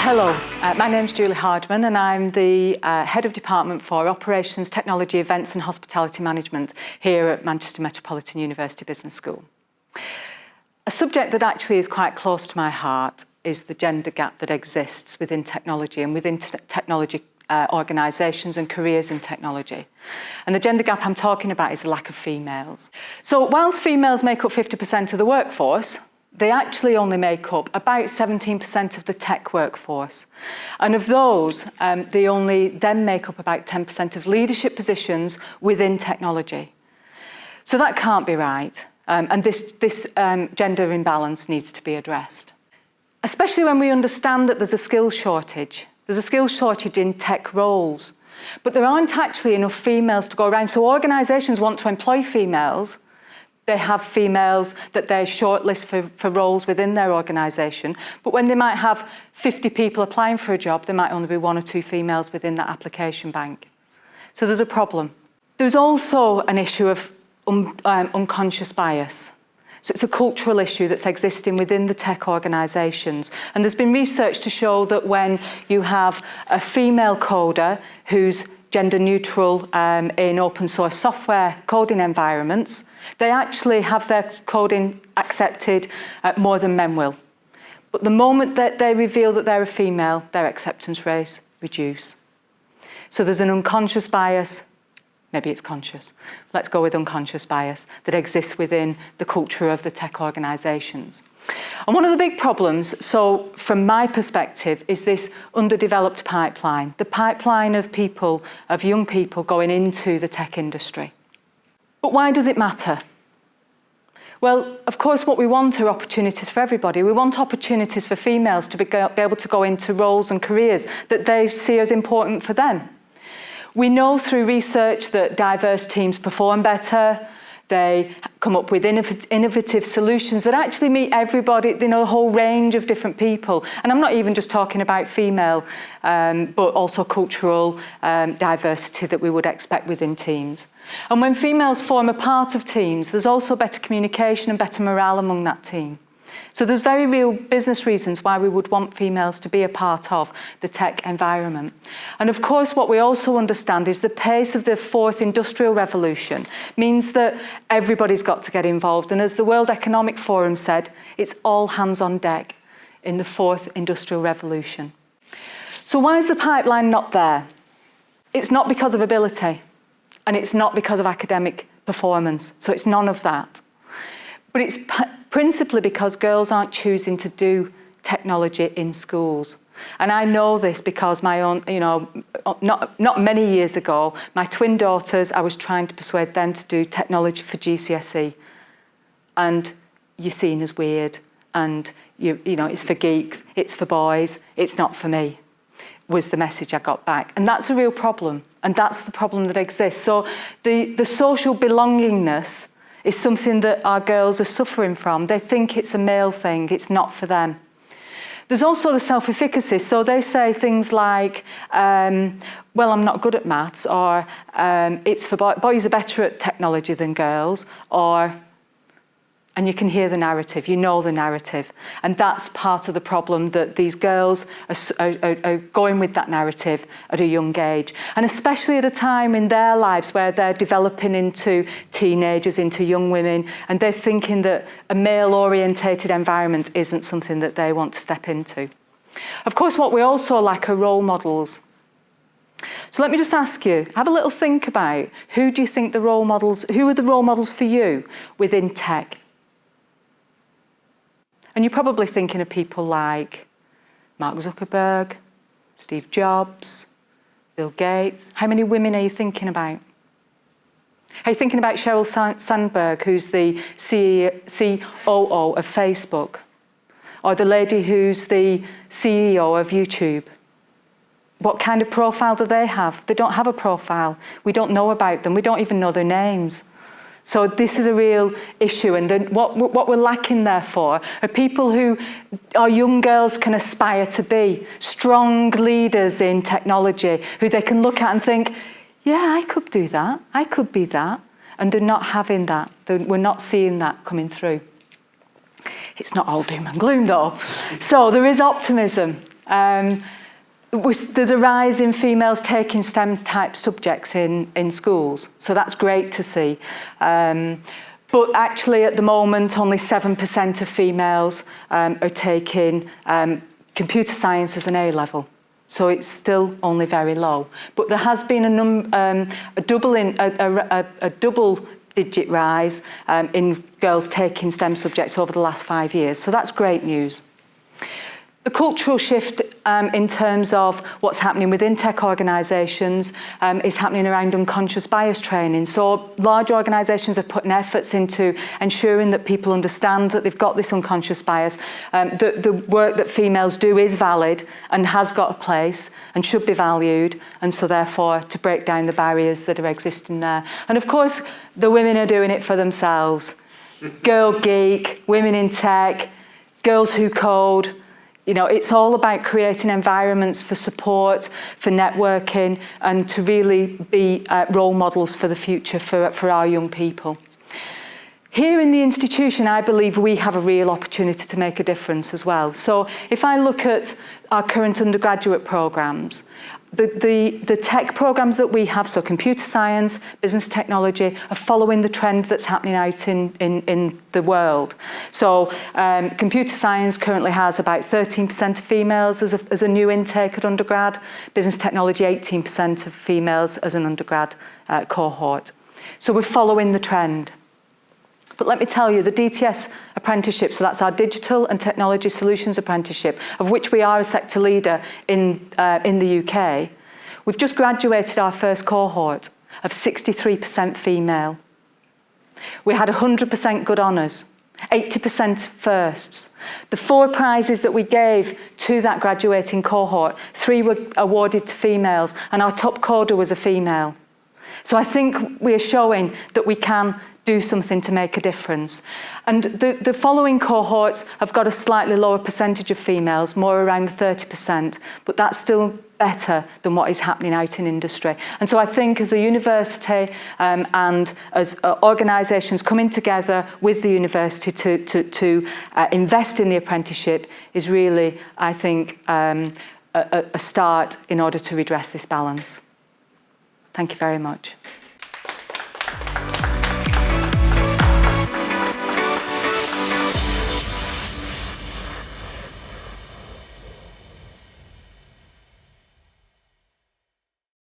Hello, my name's Julie Hardman and I'm the Head of Department for Operations, Technology, Events and Hospitality Management here at Manchester Metropolitan University Business School. A subject that actually is quite close to my heart is the gender gap that exists within technology and within technology organisations and careers in technology. And the gender gap I'm talking about is the lack of females. So whilst females make up 50% of the workforce, they actually only make up about 17% of the tech workforce. And of those, they only then make up about 10% of leadership positions within technology. So that can't be right. And this gender imbalance needs to be addressed. Especially when we understand that there's a skills shortage. There's a skills shortage in tech roles. But there aren't actually enough females to go around. So organisations want to employ females. They have females that they shortlist for roles within their organisation. But when they might have 50 people applying for a job, there might only be 1 or 2 females within that application bank. So there's a problem. There's also an issue of unconscious bias. So it's a cultural issue that's existing within the tech organisations. And there's been research to show that when you have a female coder who's gender neutral in open source software coding environments, they actually have their coding accepted more than men will. But the moment that they reveal that they're a female, their acceptance rates reduce. So there's an unconscious bias, maybe it's conscious, let's go with unconscious bias, that exists within the culture of the tech organisations. And one of the big problems, so from my perspective, is this underdeveloped pipeline, the pipeline of people, of young people going into the tech industry. But why does it matter? Well, of course, what we want are opportunities for everybody. We want opportunities for females to be able to go into roles and careers that they see as important for them. We know through research that diverse teams perform better. They come up with innovative solutions that actually meet everybody, a whole range of different people. And I'm not even just talking about female, but also cultural diversity that we would expect within teams. And when females form a part of teams, there's also better communication and better morale among that team. So there's very real business reasons why we would want females to be a part of the tech environment. And of course, what we also understand is the pace of the 4th industrial revolution means that everybody's got to get involved. And as the World Economic Forum said, it's all hands on deck in the 4th industrial revolution. So why is the pipeline not there? It's not because of ability, and it's not because of academic performance. So it's none of that. But it's principally because girls aren't choosing to do technology in schools. And I know this because my own, not many years ago, my twin daughters, I was trying to persuade them to do technology for GCSE. And you're seen as weird. And, it's for geeks, it's for boys, it's not for me, was the message I got back. And that's a real problem. And that's the problem that exists. So the social belongingness is something that our girls are suffering from. They think it's a male thing, it's not for them. There's also the self-efficacy. So they say things like, well, I'm not good at maths, or it's for boys are better at technology than girls, and you can hear the narrative, you know the narrative. And that's part of the problem, that these girls are going with that narrative at a young age. And especially at a time in their lives where they're developing into teenagers, into young women, and they're thinking that a male-orientated environment isn't something that they want to step into. Of course, what we also lack are role models. So let me just ask you, have a little think about who are the role models for you within tech? And you're probably thinking of people like Mark Zuckerberg, Steve Jobs, Bill Gates. How many women are you thinking about? Are you thinking about Sheryl Sandberg, who's the COO of Facebook? Or the lady who's the CEO of YouTube? What kind of profile do they have? They don't have a profile. We don't know about them. We don't even know their names. So this is a real issue, and then what we're lacking therefore are people who our young girls can aspire to be, strong leaders in technology, who they can look at and think, yeah, I could do that, I could be that, and they're not having that. We're not seeing that coming through. It's not all doom and gloom though. So there is optimism. There's a rise in females taking STEM-type subjects in schools, so that's great to see. But actually, at the moment, only 7% of females are taking computer science as an A-level. So it's still only very low. But there has been a double-digit rise in girls taking STEM subjects over the last 5 years. So that's great news. The cultural shift in terms of what's happening within tech organisations is happening around unconscious bias training. So large organisations are putting efforts into ensuring that people understand that they've got this unconscious bias, that the work that females do is valid and has got a place and should be valued, and so therefore to break down the barriers that are existing there. And of course, the women are doing it for themselves. Girl Geek, Women in Tech, Girls Who Code. You know, it's all about creating environments for support, for networking, and to really be role models for the future for our young people. Here in the institution, I believe we have a real opportunity to make a difference as well. So if I look at our current undergraduate programmes, the tech programmes that we have, so computer science, business technology, are following the trend that's happening out in the world. So computer science currently has about 13% of females as a new intake at undergrad, business technology 18% of females as an undergrad cohort. So we're following the trend. But let me tell you, the DTS apprenticeship, so that's our Digital and Technology Solutions Apprenticeship, of which we are a sector leader in the UK, we've just graduated our first cohort of 63% female. We had 100% good honours, 80% firsts. The 4 prizes that we gave to that graduating cohort, 3 were awarded to females, and our top coder was a female. So I think we are showing that we can do something to make a difference. And the following cohorts have got a slightly lower percentage of females, more around 30%, but that's still better than what is happening out in industry. And so I think as a university and as organisations coming together with the university to invest in the apprenticeship is really, I think, a start in order to redress this balance. Thank you very much.